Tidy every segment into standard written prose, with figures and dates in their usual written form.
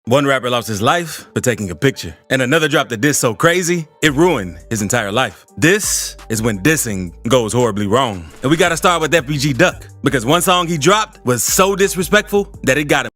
One rapper lost his life for taking a picture, and another dropped a diss so crazy, it ruined his entire life. This is when dissing goes horribly wrong. And we gotta start with FBG Duck, because one song he dropped was so disrespectful that it got him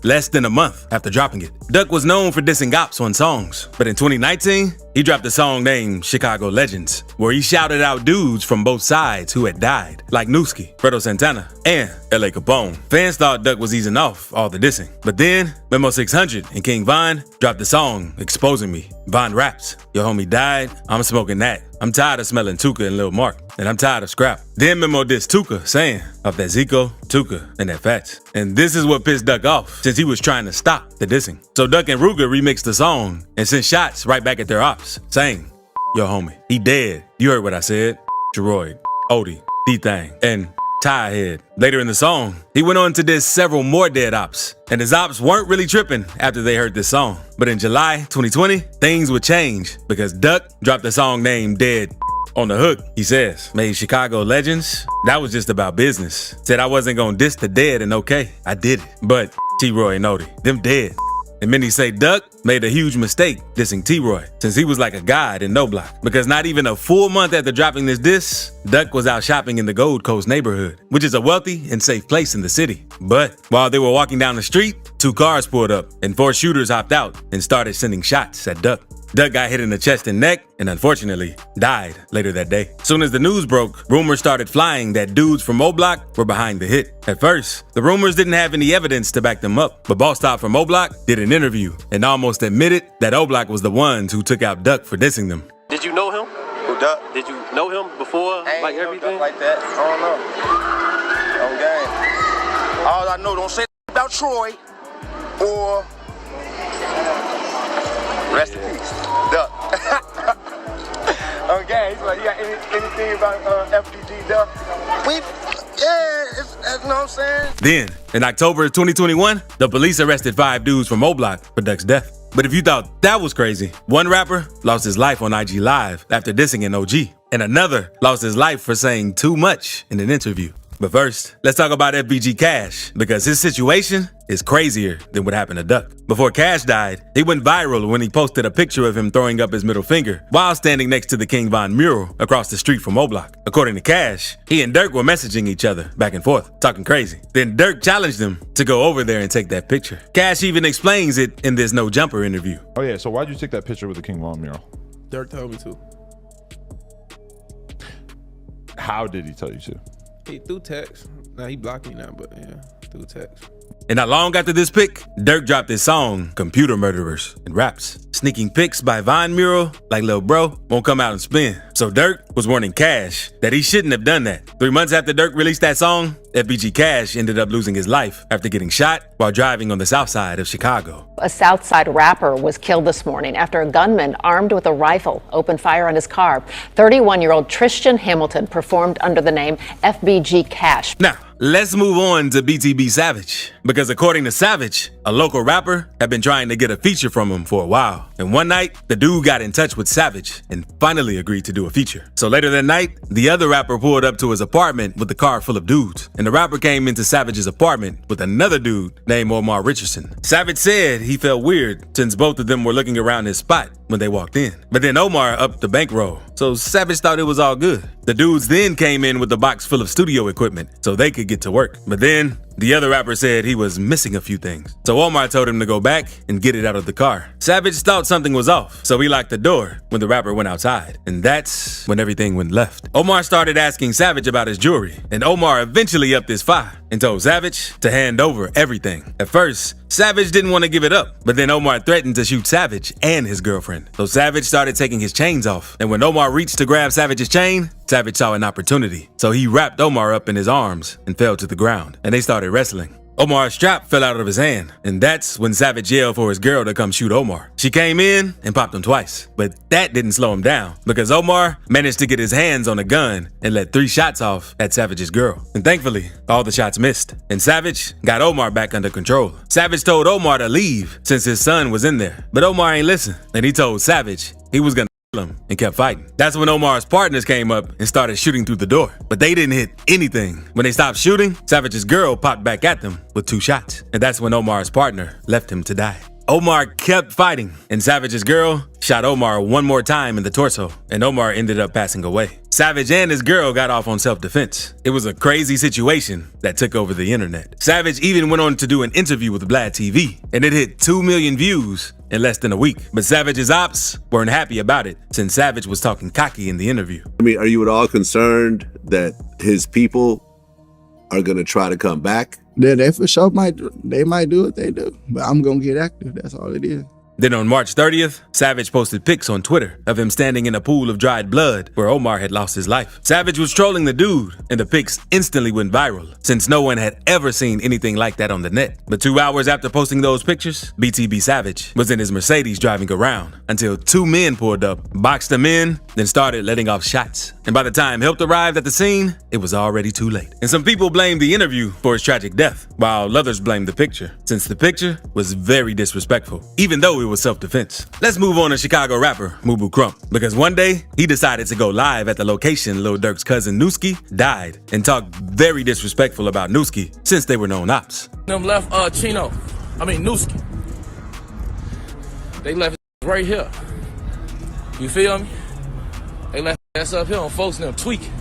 less than a month after dropping it. Duck was known for dissing Opps on songs, but in 2019, he dropped a song named Chicago Legends, where he shouted out dudes from both sides who had died, like Newski, Fredo Santana, and LA Capone. Fans thought Duck was easing off all the dissing. But then, Memo 600 and King Von dropped the song Exposing Me. Von raps, "Your homie died, I'm smoking that. I'm tired of smelling Tuka and Lil Mark, and I'm tired of scrap." Then Memo dissed Tuka, saying, "Off that Zico, Tuka, and that Fats." And this is what pissed Duck off, since he was trying to stop the dissing. So Duck and Ruger remixed the song and sent shots right back at their ops, saying, "Yo homie, he dead. You heard what I said. Jeroid, Odie, D-Thang, and Tiehead." Later in the song, he went on to diss several more dead ops, and his ops weren't really tripping after they heard this song. But in July 2020, things would change because Duck dropped a song named Dead. On the hook, he says, "Made Chicago Legends. That was just about business. Said I wasn't gonna diss the dead, and okay, I did it. But T-Roy and Odie, them dead." And many say Duck made a huge mistake dissing T-Roy, since he was like a god in No Block. Because not even a full month after dropping this diss, Duck was out shopping in the Gold Coast neighborhood, which is a wealthy and safe place in the city. But while they were walking down the street, 2 cars pulled up, and 4 shooters hopped out and started sending shots at Duck. Duck got hit in the chest and neck, and unfortunately, died later that day. Soon as the news broke, rumors started flying that dudes from O-Block were behind the hit. At first, the rumors didn't have any evidence to back them up, but Boss Top from O-Block did an interview and almost admitted that O-Block was the ones who took out Duck for dissing them. Did you know him? Who, Duck? Did you know him before, like everything? Like that? I don't know. On game. All I know, don't say about Troy or rest in peace, Duck. Okay, so you got anything about FBG Duck? You know what I'm saying? Then, in October 2021, the police arrested 5 dudes from O-Block for Duck's death. But if you thought that was crazy, one rapper lost his life on IG Live after dissing an OG, and another lost his life for saying too much in an interview. But first, let's talk about FBG Cash, because his situation is crazier than what happened to Duck. Before Cash died, he went viral when he posted a picture of him throwing up his middle finger while standing next to the King Von mural across the street from O-Block. According to Cash, he and Dirk were messaging each other back and forth, talking crazy. Then Dirk challenged him to go over there and take that picture. Cash even explains it in this No Jumper interview. Oh yeah, so why'd you take that picture with the King Von mural? Dirk told me to. How did he tell you to? He through text. Nah, he blocked me now, but yeah, through text. And not long after this pic, Dirk dropped his song, Computer Murderers, and raps. Sneaking pics by Von mural, like Lil Bro, won't come out and spin. So Dirk was warning Cash that he shouldn't have done that. 3 months after Dirk released that song, FBG Cash ended up losing his life after getting shot while driving on the south side of Chicago. A South Side rapper was killed this morning after a gunman armed with a rifle opened fire on his car. 31-year-old Tristan Hamilton performed under the name FBG Cash. Now, let's move on to BTB Savage, because according to Savage, a local rapper had been trying to get a feature from him for a while. And one night, the dude got in touch with Savage and finally agreed to do a feature. So later that night, the other rapper pulled up to his apartment with a car full of dudes, and the rapper came into Savage's apartment with another dude named Omar Richardson. Savage said he felt weird since both of them were looking around his spot when they walked in. But then Omar upped the bankroll, so Savage thought it was all good. The dudes then came in with a box full of studio equipment so they could get to work. But then the other rapper said he was missing a few things. So Omar told him to go back and get it out of the car. Savage thought something was off, so he locked the door when the rapper went outside. And that's when everything went left. Omar started asking Savage about his jewelry, and Omar eventually upped his fire and told Savage to hand over everything. At first, Savage didn't want to give it up, but then Omar threatened to shoot Savage and his girlfriend. So Savage started taking his chains off, and when Omar reached to grab Savage's chain, Savage saw an opportunity. So he wrapped Omar up in his arms and fell to the ground, and they started wrestling. Omar's strap fell out of his hand, and that's when Savage yelled for his girl to come shoot Omar. She came in and popped him twice, but that didn't slow him down because Omar managed to get his hands on a gun and let 3 shots off at Savage's girl. And thankfully, all the shots missed, and Savage got Omar back under control. Savage told Omar to leave since his son was in there, but Omar ain't listen, and he told Savage he was gonna him and kept fighting. That's when Omar's partners came up and started shooting through the door, but they didn't hit anything. When they stopped shooting, Savage's girl popped back at them with 2 shots, and that's when Omar's partner left him to die. Omar kept fighting, and Savage's girl shot Omar one more time in the torso, and Omar ended up passing away. Savage and his girl got off on self-defense. It was a crazy situation that took over the internet. Savage even went on to do an interview with Vlad TV, and it hit 2 million views in less than a week. But Savage's ops weren't happy about it, since Savage was talking cocky in the interview. I mean, are you at all concerned that his people are gonna try to come back? They for sure might do what they do, but I'm gonna get active. That's all it is. Then on March 30th, Savage posted pics on Twitter of him standing in a pool of dried blood where Omar had lost his life. Savage was trolling the dude, and the pics instantly went viral, since no one had ever seen anything like that on the net. But 2 hours after posting those pictures, BTB Savage was in his Mercedes driving around until 2 men pulled up, boxed him in, then started letting off shots. And by the time help arrived at the scene, it was already too late. And some people blamed the interview for his tragic death, while others blamed the picture, since the picture was very disrespectful, even though it was self-defense. Let's move on to Chicago rapper Mubu Crump, because one day he decided to go live at the location Lil Durk's cousin Nooski died and talked very disrespectful about Nooski since they were known ops. Them left Nooski. They left right here. You feel me? They left ass up here on folks and them tweaking.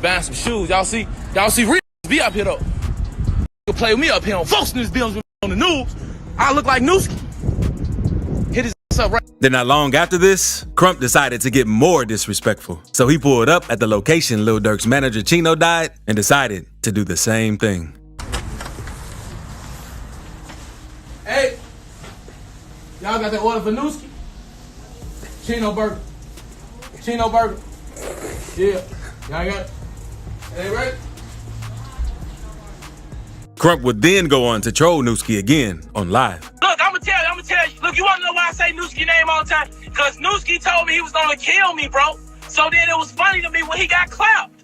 Buying some shoes. Y'all see real be up here though. You play with me up here on folks and this bills on the news. I look like Nooski. Hit his ass up right. Then not long after this, Crump decided to get more disrespectful. So he pulled up at the location Lil Durk's manager Chino died and decided to do the same thing. Hey, y'all got that order for Nooski? Chino burger. Yeah, y'all got it. Hey, right? Crump would then go on to troll Nooski again on live. Look, I'm gonna tell you. Look, you wanna know why I say Nooski name all the time? Cause Nooski told me he was gonna kill me, bro. So then it was funny to me when he got clapped.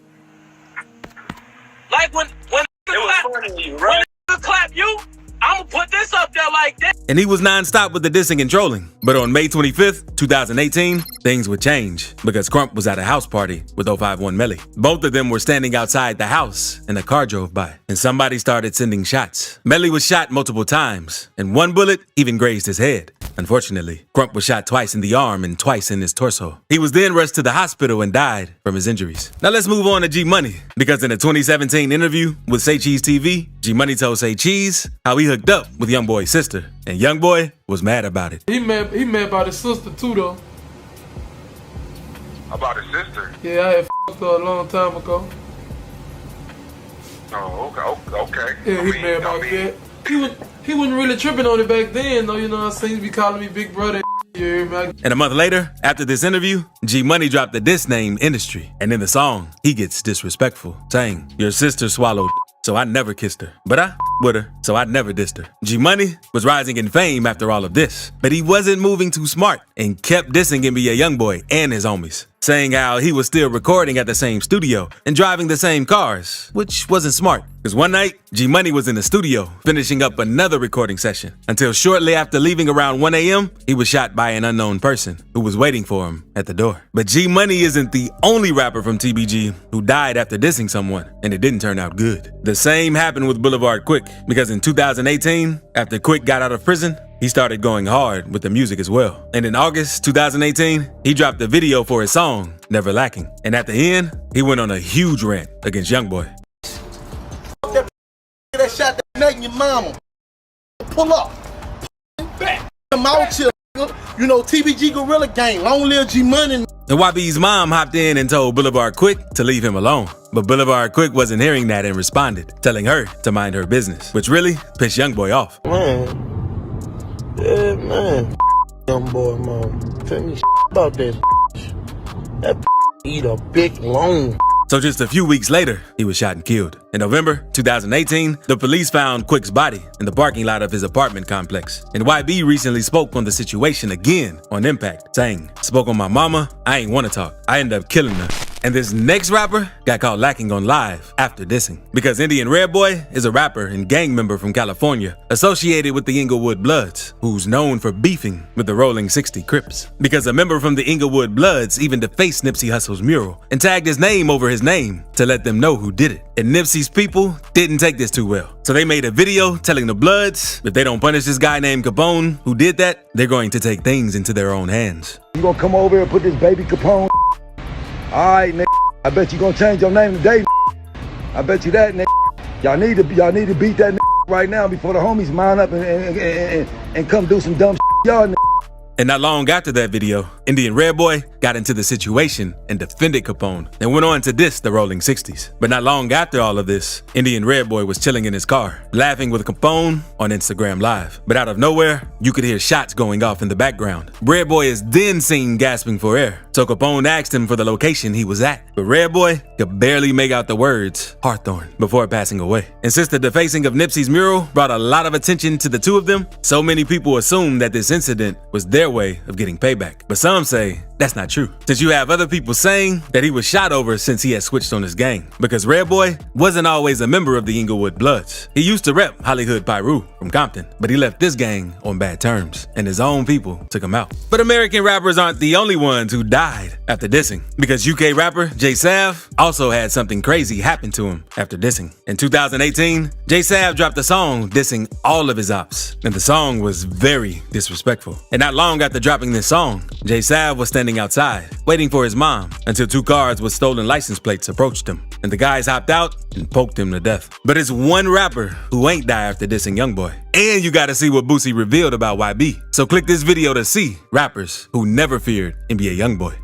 Like when clap you, I'ma put this up there like that. And he was non-stop with the dissing and trolling. But on May 25th, 2018, things would change because Crump was at a house party with 051 Melly. Both of them were standing outside the house and a car drove by and somebody started sending shots. Melly was shot multiple times and one bullet even grazed his head. Unfortunately, Crump was shot twice in the arm and twice in his torso. He was then rushed to the hospital and died from his injuries. Now let's move on to G Money, because in a 2017 interview with Say Cheese TV, G Money told Say Cheese how he hooked up with Youngboy's sister, and Youngboy was mad about it. He mad about his sister too, though. About his sister? Yeah, I had f***ed her a long time ago. Oh, okay. Yeah, he mad about that. He wasn't really tripping on it back then, though. You know what I'm saying? He be calling me big brother. And a month later, after this interview, G Money dropped the diss name Industry, and in the song, he gets disrespectful, saying, "Your sister swallowed, so I never kissed her, but I with her, so I never dissed her." G Money was rising in fame after all of this, but he wasn't moving too smart and kept dissing NBA Youngboy and his homies, saying how he was still recording at the same studio and driving the same cars, which wasn't smart. Because one night, G Money was in the studio finishing up another recording session until shortly after leaving around 1 a.m., he was shot by an unknown person who was waiting for him at the door. But G Money isn't the only rapper from TBG who died after dissing someone, and it didn't turn out good. The same happened with Boulevard Quick, because in 2018, after Quick got out of prison, he started going hard with the music as well. And in August 2018, he dropped a video for his song, Never Lacking. And at the end, he went on a huge rant against Youngboy. That shot that neck in your mama. Pull up. Back. I'm out here. You know, TBG Gorilla Gang. Long live G Money. And YB's mom hopped in and told Boulevard Quick to leave him alone. But Boulevard Quick wasn't hearing that and responded, telling her to mind her business, which really pissed Youngboy off. Man. Yeah, man. Young boy, mom. Tell me about that. That eat a big long. So just a few weeks later, he was shot and killed. In November 2018, the police found Quick's body in the parking lot of his apartment complex. And YB recently spoke on the situation again on Impact, saying, "Spoke on my mama, I ain't want to talk. I ended up killing her. And this next rapper got caught lacking on live after dissing. Because Indian Red Boy is a rapper and gang member from California associated with the Inglewood Bloods, who's known for beefing with the Rolling 60 Crips. Because a member from the Inglewood Bloods even defaced Nipsey Hussle's mural and tagged his name over his name to let them know who did it. And Nipsey's people didn't take this too well. So they made a video telling the Bloods if they don't punish this guy named Capone who did that, they're going to take things into their own hands. You gonna come over here and put this baby Capone? Alright, nigga. I bet you gonna change your name today. I bet you that, nigga. Y'all need to beat that nigga right now before the homies mount up and come do some dumb shit. Y'all nigga. And not long after that video, Indian Red Boy got into the situation and defended Capone and went on to diss the Rolling 60s. But not long after all of this, Indian Red Boy was chilling in his car, laughing with Capone on Instagram Live. But out of nowhere, you could hear shots going off in the background. Red Boy is then seen gasping for air. So Capone asked him for the location he was at. But Red Boy could barely make out the words Hawthorne before passing away. And since the defacing of Nipsey's mural brought a lot of attention to the two of them, so many people assumed that this incident was their way of getting payback. But some say that's not true, since you have other people saying that he was shot over since he had switched on his gang. Because Red Boy wasn't always a member of the Inglewood Bloods. He used to rep Hollywood Pyru from Compton, but he left this gang on bad terms, and his own people took him out. But American rappers aren't the only ones who died after dissing, because UK rapper Jay Sav also had something crazy happen to him after dissing. In 2018, Jay Sav dropped a song dissing all of his ops, and the song was very disrespectful. And not long after dropping this song, Jay Sav was standing outside, waiting for his mom, until two cars with stolen license plates approached him, and the guys hopped out and poked him to death. But it's one rapper who ain't die after dissing Youngboy. And you gotta see what Boosie revealed about YB. So click this video to see rappers who never feared NBA Youngboy.